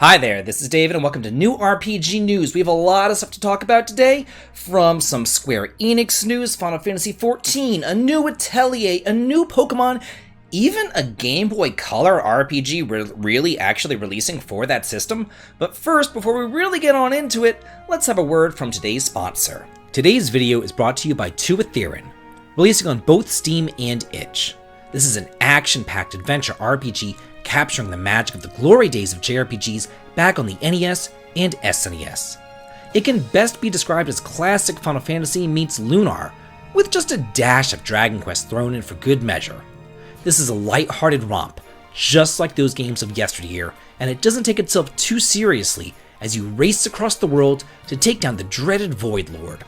Hi there, this is David and welcome to New RPG News. We have a lot of stuff to talk about today, from some Square Enix news, Final Fantasy XIV, a new Atelier, a new Pokemon, even a Game Boy Color RPG really actually releasing for that system. But first, before we really get on into it, let's have a word from today's sponsor. Today's video is brought to you by 2 Atelier, releasing on both Steam and itch. This is an action-packed adventure RPG capturing the magic of the glory days of JRPGs back on the NES and SNES. It can best be described as classic Final Fantasy meets Lunar, with just a dash of Dragon Quest thrown in for good measure. This is a light-hearted romp, just like those games of yesteryear, and it doesn't take itself too seriously as you race across the world to take down the dreaded Void Lord.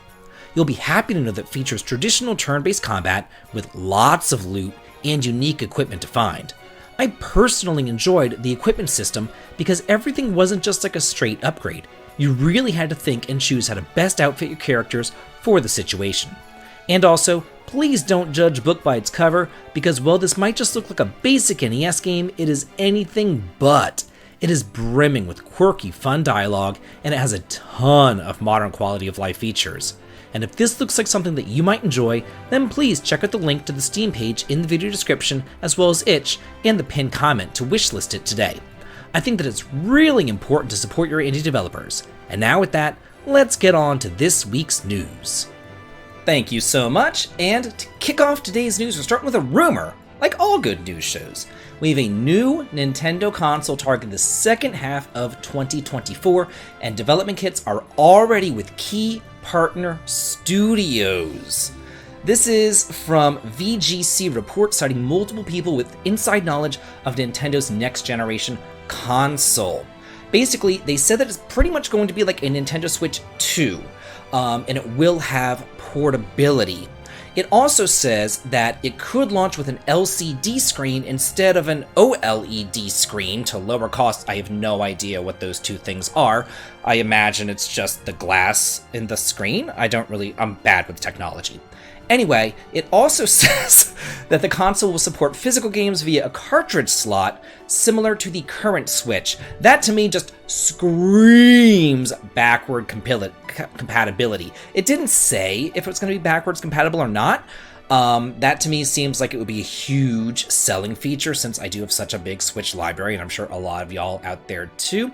You'll be happy to know that it features traditional turn-based combat with lots of loot and unique equipment to find. I personally enjoyed the equipment system because everything wasn't just like a straight upgrade. You really had to think and choose how to best outfit your characters for the situation. And also, please don't judge a book by its cover, because while this might just look like a basic NES game, it is anything but. It is brimming with quirky, fun dialogue, and it has a ton of modern quality of life features. And if this looks like something that you might enjoy, then please check out the link to the Steam page in the video description, as well as itch and the pinned comment to wishlist it today. I think that it's really important to support your indie developers. And now with that, let's get on to this week's news. Thank you so much, and to kick off today's news, we're starting with a rumor, like all good news shows. We have a new Nintendo console targeting the second half of 2024, and development kits are already with key partner studios. This is from VGC report citing multiple people with inside knowledge of Nintendo's next generation console. Basically, they said that it's pretty much going to be like a Nintendo Switch 2, and it will have portability. It also says that it could launch with an LCD screen instead of an OLED screen to lower costs. I have no idea what those two things are. I imagine it's just the glass in the screen. I'm bad with technology. Anyway, it also says that the console will support physical games via a cartridge slot similar to the current Switch. That to me just screams backward compatibility. It didn't say if it's going to be backwards compatible or not. That to me seems like it would be a huge selling feature since I do have such a big Switch library, and I'm sure a lot of y'all out there too.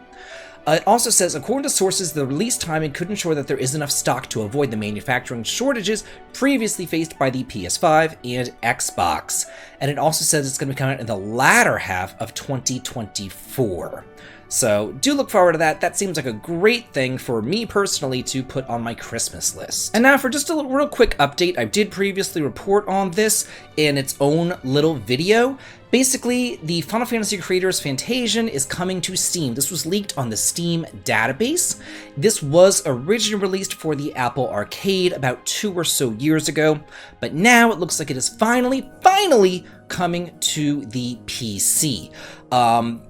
It also says, according to sources, the release timing could ensure that there is enough stock to avoid the manufacturing shortages previously faced by the PS5 and Xbox. And it also says it's going to be coming out in the latter half of 2024. So do look forward to that. That seems like a great thing for me personally to put on my Christmas list. And now for just a real quick update, I did previously report on this in its own little video. Basically, the Final Fantasy creators Fantasia is coming to Steam. This was leaked on the Steam database. This was originally released for the Apple Arcade about 2 or so years ago, but now it looks like it is finally coming to the PC.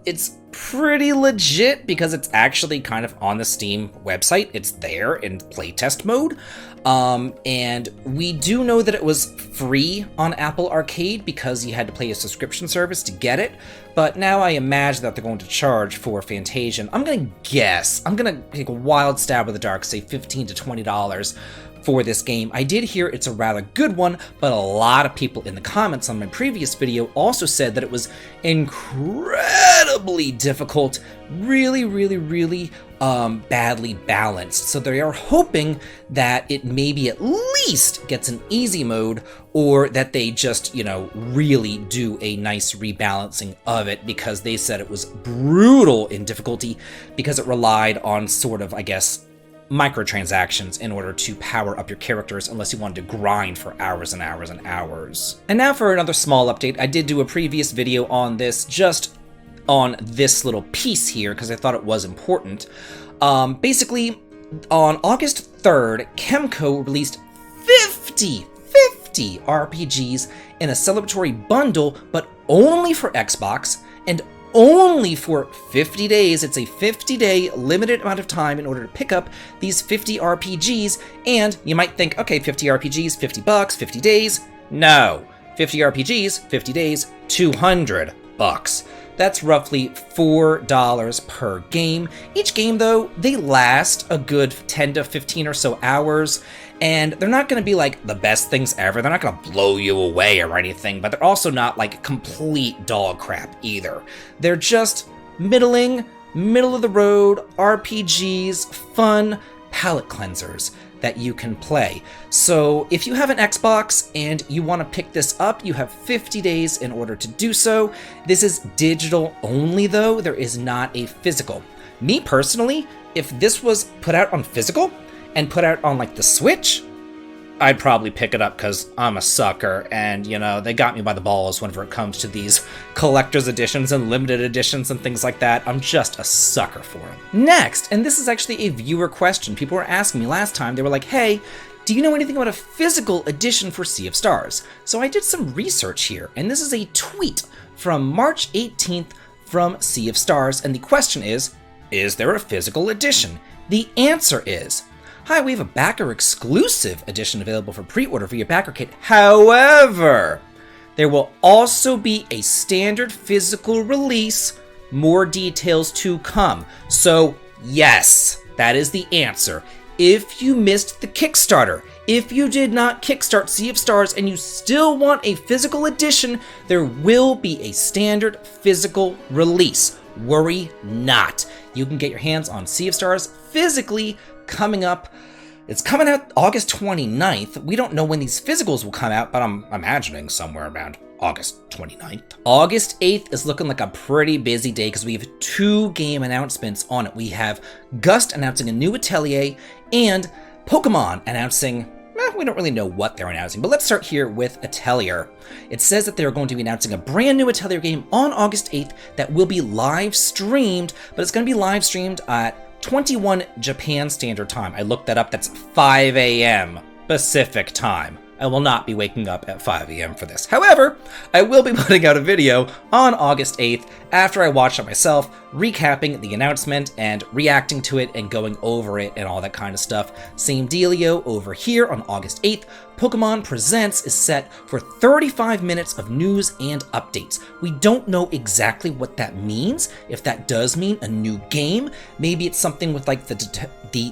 It's pretty legit because it's actually kind of on the Steam website. It's there in playtest mode. And we do know that it was free on Apple Arcade because you had to pay a subscription service to get it. But now I imagine that they're going to charge for Fantasia. I'm going to take a wild stab in the dark, say $15 to $20 for this game. I did hear it's a rather good one, but a lot of people in the comments on my previous video also said that it was incredibly difficult, really badly balanced. So they are hoping that it maybe at least gets an easy mode, or that they just, really do a nice rebalancing of it, because they said it was brutal in difficulty because it relied on sort of, I guess, microtransactions in order to power up your characters unless you wanted to grind for hours and hours and hours. And now for another small update. I did do a previous video on this, just on this little piece here, because I thought it was important. Basically, on August 3rd, Chemco released 50 RPGs in a celebratory bundle, but only for Xbox, and only for 50 days. It's a 50-day limited amount of time in order to pick up these 50 RPGs. And you might think, okay, 50 RPGs, $50, 50 days. No, 50 RPGs, 50 days, $200. That's roughly $4 per game. Each game, though, they last a good 10 to 15 or so hours, and they're not going to be like the best things ever. They're not going to blow you away or anything, but they're also not like complete dog crap either. They're just middling, middle of the road RPGs, fun palate cleansers that you can play. So if you have an Xbox and you want to pick this up, you have 50 days in order to do so. This is digital only though, there is not a physical. Me personally, if this was put out on physical and put out on like the Switch, I'd probably pick it up because I'm a sucker, and you know, they got me by the balls whenever it comes to these collector's editions and limited editions and things like that. I'm just a sucker for them. Next, and this is actually a viewer question. People were asking me last time, they were like, hey, do you know anything about a physical edition for Sea of Stars? So I did some research here, and this is a tweet from March 18th from Sea of Stars, and the question is there a physical edition? The answer is, hi, we have a backer exclusive edition available for pre-order via BackerKit. However, there will also be a standard physical release, more details to come. So yes, that is the answer. If you missed the Kickstarter, if you did not kickstart Sea of Stars and you still want a physical edition, there will be a standard physical release. Worry not. You can get your hands on Sea of Stars physically coming up. It's coming out August 29th. We don't know when these physicals will come out, but I'm imagining somewhere around August 29th. August 8th is looking like a pretty busy day because we have 2 game announcements on it. We have Gust announcing a new Atelier and Pokemon announcing, we don't really know what they're announcing, but let's start here with Atelier. It says that they're going to be announcing a brand new Atelier game on August 8th that will be live streamed, but it's going to be live streamed at 21 Japan Standard Time. I looked that up. That's 5 a.m. Pacific Time. I will not be waking up at 5 a.m. for this. However, I will be putting out a video on August 8th after I watch it myself, recapping the announcement and reacting to it and going over it and all that kind of stuff. Same dealio over here on August 8th. Pokemon Presents is set for 35 minutes of news and updates. We don't know exactly what that means. If that does mean a new game, maybe it's something with like the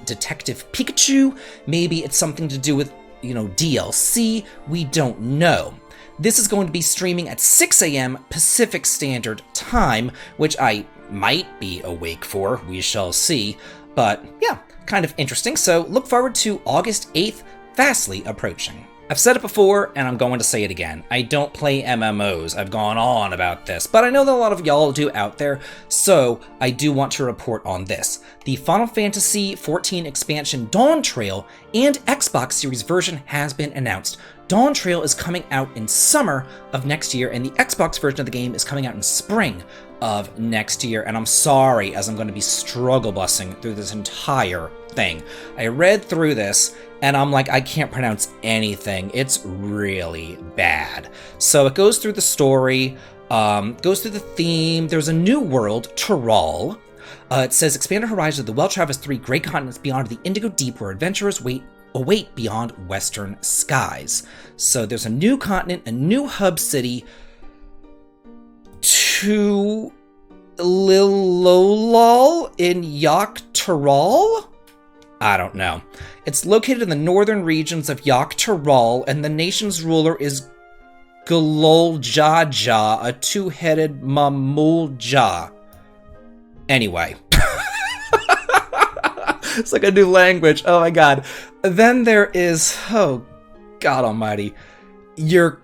Detective Pikachu, maybe it's something to do with, you know, DLC, we don't know. This is going to be streaming at 6 a.m. Pacific Standard Time, which I might be awake for, we shall see. But yeah, kind of interesting. So look forward to August 8th, fastly approaching. I've said it before, and I'm going to say it again. I don't play MMOs. I've gone on about this, but I know that a lot of y'all do out there, so I do want to report on this. The Final Fantasy XIV expansion Dawn Trail and Xbox Series version has been announced. Dawn Trail is coming out in summer of next year, and the Xbox version of the game is coming out in spring of next year, and I'm sorry as I'm going to be struggle bussing through this entire thing. I read through this, and I'm like, I can't pronounce anything. It's really bad. So it goes through the story, goes through the theme. There's a new world, Tyrol. It says, expanded horizons of the well-traversed 3 great continents beyond the Indigo Deep where adventurers await beyond western skies. So there's a new continent, a new hub city, to Lilolol in Yok Tyrol? I don't know. It's located in the northern regions of Yok Tyrol, and the nation's ruler is Gololjaja, a 2-headed Mamulja. Anyway. It's like a new language. Oh my god. Then there is, oh god almighty, your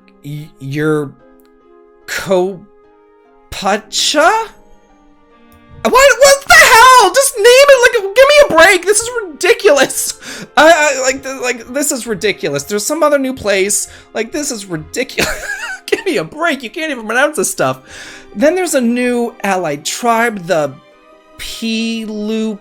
Kopacha? What the hell? Just name it. Like, give me a break. This is ridiculous. I this is ridiculous. There's some other new place. Like, this is ridiculous. Give me a break. You can't even pronounce this stuff. Then there's a new allied tribe, the Pilu.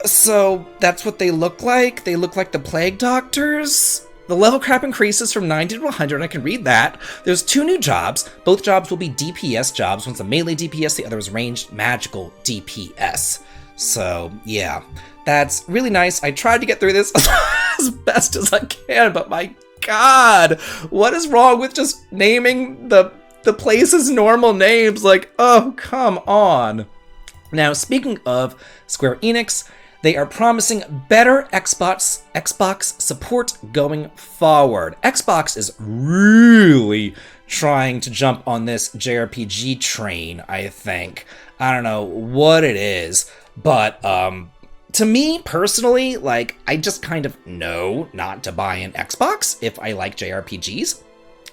So that's what they look like. They look like the Plague Doctors. The level cap increases from 90 to 100, I can read that. There's 2 new jobs. Both jobs will be DPS jobs. One's a melee DPS, the other is ranged magical DPS. So, yeah. That's really nice. I tried to get through this as best as I can, but my god! What is wrong with just naming the the place's normal names. Like, oh, come on. Now, speaking of Square Enix, they are promising better Xbox support going forward. Xbox is really trying to jump on this jrpg train, I think. I don't know what it is, but to me personally, like, I just kind of know not to buy an Xbox if I like jrpgs.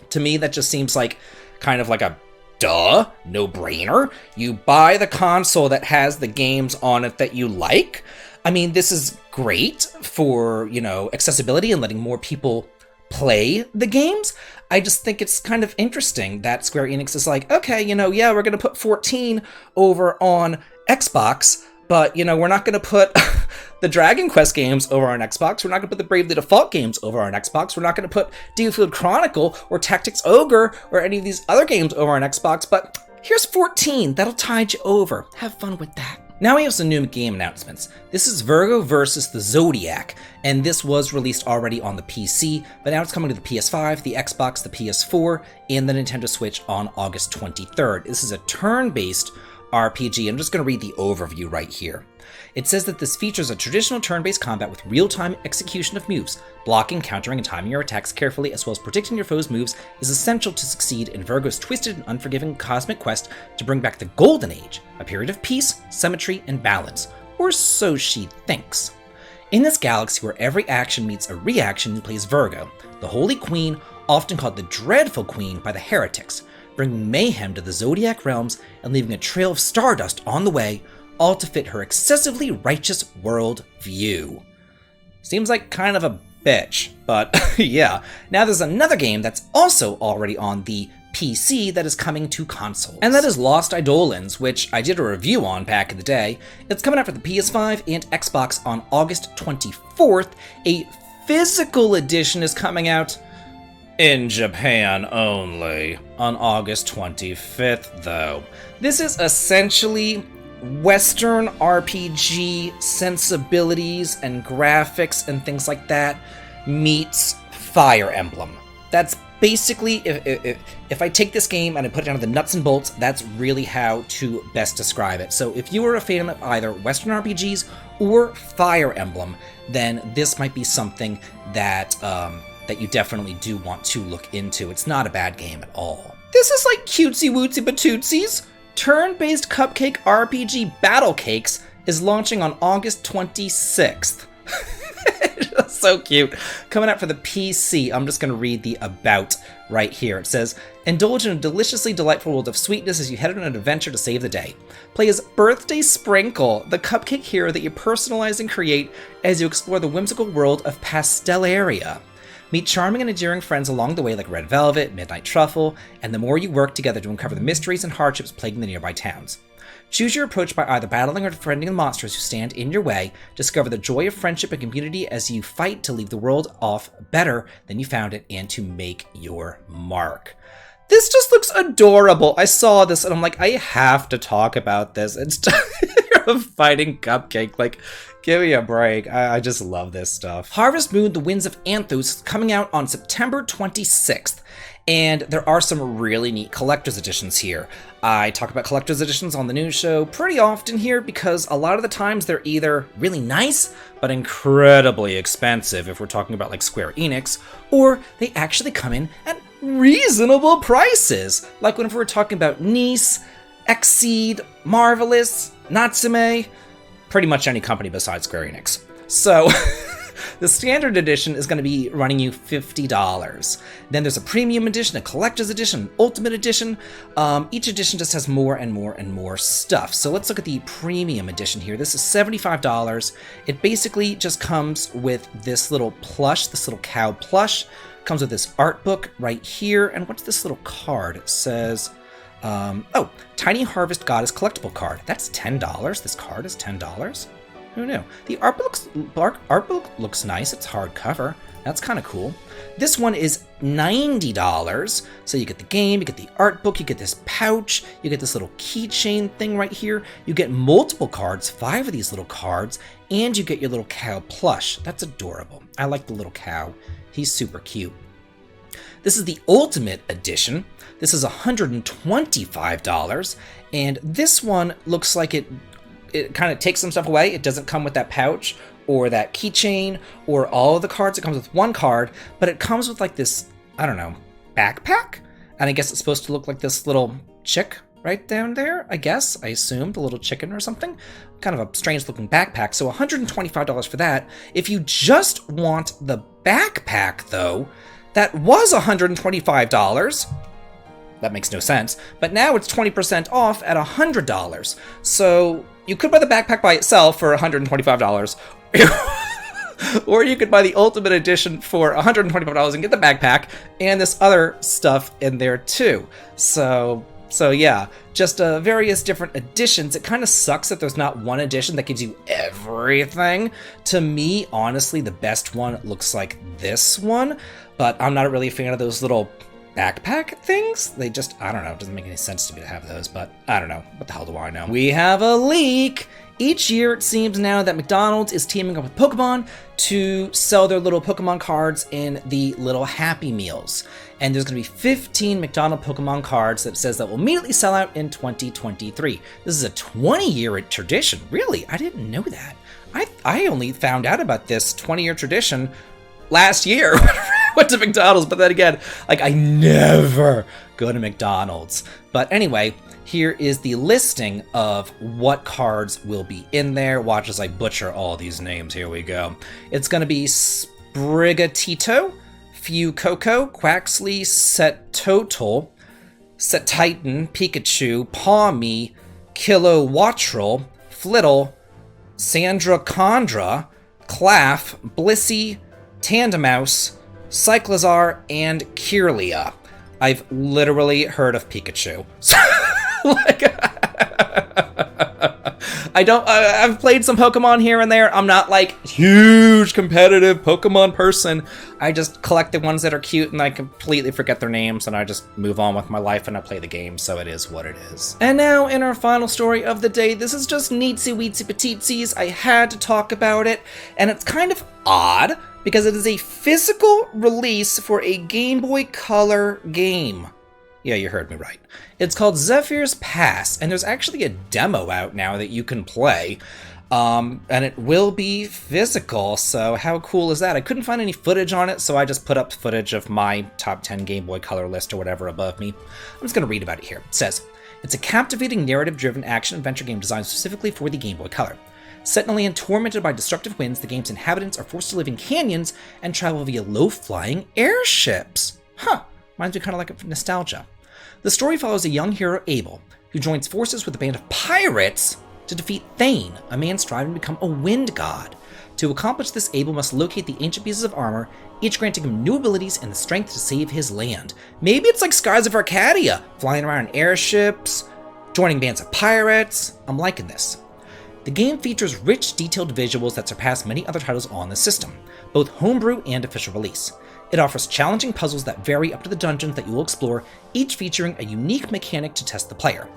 To me, that just seems like kind of like a duh, no-brainer. You buy the console that has the games on it that you like. I mean, this is great for, you know, accessibility and letting more people play the games. I just think it's kind of interesting that Square Enix is like, okay, you know, yeah, we're going to put 14 over on Xbox, but, you know, we're not going to put the Dragon Quest games over on Xbox. We're not going to put the Bravely Default games over on Xbox. We're not going to put Diofield Chronicle or Tactics Ogre or any of these other games over on Xbox, but here's 14. That'll tide you over. Have fun with that. Now we have some new game announcements. This is Virgo vs The Zodiac, and this was released already on the PC, but now it's coming to the PS5, the Xbox, the PS4, and the Nintendo Switch on August 23rd. This is a turn-based RPG. I'm just going to read the overview right here. It says that this features a traditional turn-based combat with real-time execution of moves. Blocking, countering, and timing your attacks carefully, as well as predicting your foe's moves, is essential to succeed in Virgo's twisted and unforgiving cosmic quest to bring back the Golden Age, a period of peace, symmetry, and balance. Or so she thinks. In this galaxy where every action meets a reaction, plays Virgo, the Holy Queen, often called the Dreadful Queen by the heretics, bringing mayhem to the Zodiac realms and leaving a trail of stardust on the way, all to fit her excessively righteous world view. Seems like kind of a bitch, but yeah. Now there's another game that's also already on the PC that is coming to consoles, and that is Lost Eidolons, which I did a review on back in the day. It's coming out for the PS5 and Xbox on August 24th. A physical edition is coming out in Japan only on August 25th, though. This is essentially Western RPG sensibilities and graphics and things like that meets Fire Emblem. That's basically, if I take this game and I put it down to the nuts and bolts, that's really how to best describe it. So if you are a fan of either Western RPGs or Fire Emblem, then this might be something that that you definitely do want to look into. It's not a bad game at all. This is like cutesy wootsy batootsies. Turn-based cupcake RPG Battle Cakes is launching on August 26th. So cute. Coming out for the PC. I'm just going to read the about right here. It says, indulge in a deliciously delightful world of sweetness as you head on an adventure to save the day. Play as Birthday Sprinkle, the cupcake hero that you personalize and create as you explore the whimsical world of Pastellaria. Meet charming and endearing friends along the way like Red Velvet, Midnight Truffle, and the more you work together to uncover the mysteries and hardships plaguing the nearby towns. Choose your approach by either battling or befriending the monsters who stand in your way. Discover the joy of friendship and community as you fight to leave the world off better than you found it and to make your mark. This just looks adorable. I saw this and I'm like, I have to talk about this. It's a fighting cupcake. Like, give me a break. I just love this stuff. Harvest Moon: The Winds of Anthos is coming out on September 26th. And there are some really neat collector's editions here. I talk about collector's editions on the news show pretty often here because a lot of the times they're either really nice, but incredibly expensive if we're talking about like Square Enix, or they actually come in at reasonable prices. Like when we're talking about Nice, Exceed, Marvelous, Natsume, pretty much any company besides Square Enix. So the standard edition is going to be running you $50. Then there's a premium edition, a collector's edition, an ultimate edition. Each edition just has more and more and more stuff. So let's look at the premium edition here. This is $75. It basically just comes with this little plush, this little cow plush. Comes with this art book right here. And what's this little card? It says, Tiny Harvest Goddess collectible card. That's $10. This card is $10. Who knew? The art book looks nice. It's hardcover. That's kind of cool. This one is $90. So you get the game, you get the art book, you get this pouch, you get this little keychain thing right here. You get multiple cards, 5 of these little cards, and you get your little cow plush. That's adorable. I like the little cow. He's super cute. This is the Ultimate Edition. This is $125, and this one looks like it kind of takes some stuff away. It doesn't come with that pouch or that keychain or all of the cards. It comes with one card, but it comes with like this, I don't know, backpack? And I guess it's supposed to look like this little chick right down there, I guess. I assumed a little chicken or something. Kind of a strange looking backpack. So $125 for that. If you just want the backpack though, that was $125. That makes no sense. But now it's 20% off at $100. So you could buy the backpack by itself for $125. Or you could buy the Ultimate Edition for $125 and get the backpack and this other stuff in there too. So yeah, just various different editions. It kind of sucks that there's not one edition that gives you everything. To me, honestly, the best one looks like this one, but I'm not really a fan of those little backpack things. They just, I don't know, it doesn't make any sense to me to have those, but I don't know. What the hell do I know? We have a leak! Each year, it seems now that McDonald's is teaming up with Pokemon to sell their little Pokemon cards in the little Happy Meals. And there's going to be 15 McDonald's Pokemon cards that says that will immediately sell out in 2023. This is a 20-year tradition. Really? I didn't know that. I only found out about this 20-year tradition last year when I went to McDonald's. But then again, like, I never go to McDonald's. But anyway, here is the listing of what cards will be in there. Watch as I butcher all these names. Here we go. It's going to be Sprigatito, Fuecoco, Quaxley, Setotal, Setitan, Pikachu, Pawmi, Kilowattrel, Flittle, Sandra Condra, Claff, Blissey, Tandemaus, Cyclizar, and Kirlia. I've literally heard of Pikachu. I've played some Pokemon here and there. I'm not like huge competitive Pokemon person. I just collect the ones that are cute and I completely forget their names and I just move on with my life and I play the game, so it is what it is. And now in our final story of the day, this is just neatsy weetsy petitetsies. I had to talk about it, and it's kind of odd because it is a physical release for a Game Boy Color game. Yeah, you heard me right. It's called Zephyrs Past, and there's actually a demo out now that you can play, and it will be physical, so how cool is that? I couldn't find any footage on it, so I just put up footage of my top 10 Game Boy Color list or whatever above me. I'm just going to read about it here. It says, it's a captivating narrative-driven action-adventure game designed specifically for the Game Boy Color. Set in a land tormented by destructive winds, the game's inhabitants are forced to live in canyons and travel via low-flying airships. Huh, reminds me kind of like nostalgia. The story follows a young hero, Abel, who joins forces with a band of pirates to defeat Thane, a man striving to become a wind god. To accomplish this, Abel must locate the ancient pieces of armor, each granting him new abilities and the strength to save his land. Maybe it's like Skies of Arcadia, flying around in airships, joining bands of pirates. I'm liking this. The game features rich, detailed visuals that surpass many other titles on the system, both homebrew and official release. It offers challenging puzzles that vary up to the dungeons that you will explore, each featuring a unique mechanic to test the player.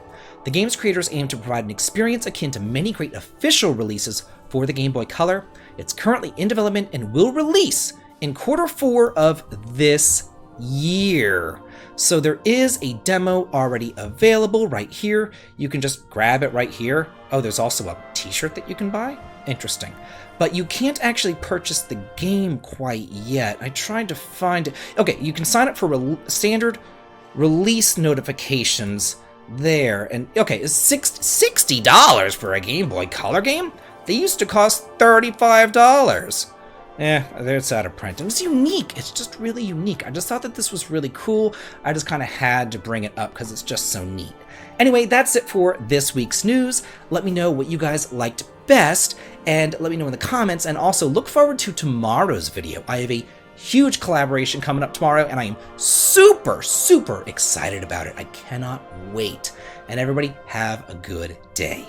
The game's creators aim to provide an experience akin to many great official releases for the Game Boy Color. It's currently in development and will release in Q4 of this year. So there is a demo already available right here. You can just grab it right here. Oh, there's also a t-shirt that you can buy? Interesting. But you can't actually purchase the game quite yet. I tried to find it. Okay, you can sign up for standard release notifications there. And okay, it's $60 for a Game Boy Color game? They used to cost $35. It's out of print. And it's unique. It's just really unique. I just thought that this was really cool. I just kind of had to bring it up because it's just so neat. Anyway, that's it for this week's news. Let me know what you guys liked best, and let me know in the comments, and also look forward to tomorrow's video. I have a huge collaboration coming up tomorrow, and I am super, super excited about it. I cannot wait. And everybody have a good day.